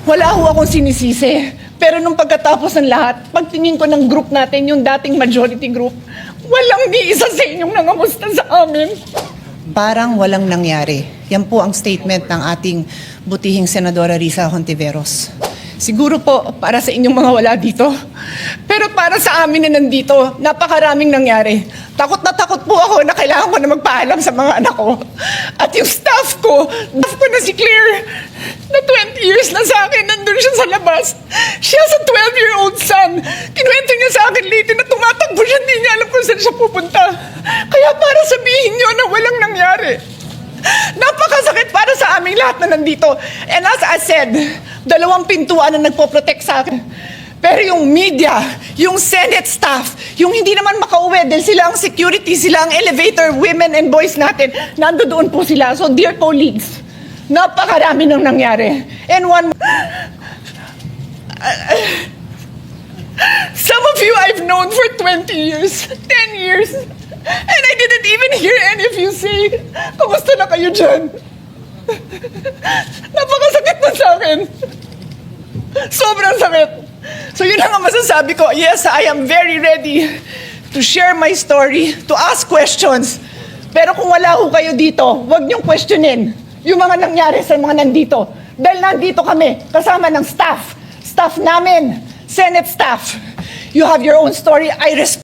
Wala ho akong sinisisi. Pero nung pagkatapos ng lahat, pagtingin ko ng group natin, yung dating majority group, walang ni isa sa inyong nangamusta sa amin. Parang walang nangyari. Yan po ang statement ng ating butihing Senadora Risa Hontiveros. Siguro po, para sa inyong mga wala dito. Pero para sa amin na nandito, napakaraming nangyari. Takot na takot po ako na kailangan ko na magpaalam sa mga anak ko. At yung staff ko na si Claire, na 20 years na sa akin, nandun siya sa labas. Siya sa 12-year-old son. Kinuwento niya sa akin late na tumatakbo siya, hindi niya alam kung saan siya pupunta. Kaya para sabihin niyo na walang nangyari. Napakasakit para sa aming lahat na nandito. And as I said, 2 pintuan na nagpo-protect sa akin. Pero yung media, yung Senate staff, yung hindi naman makauwi dahil sila ang security, sila ang elevator women and boys natin, nandoon po sila. So dear colleagues, napakarami nang nangyari. And some of you I've known for 20 years, 10 years. And I didn't even hear any of you say, kumusta na kayo dyan? Napakasakit na sa akin. Sobrang sakit. So yun ang masasabi ko. Yes, I am very ready to share my story, to ask questions. Pero kung wala ho kayo dito, huwag niyong questionin yung mga nangyari sa mga nandito. Dahil nandito kami, kasama ng staff namin, Senate staff. You have your own story. I respect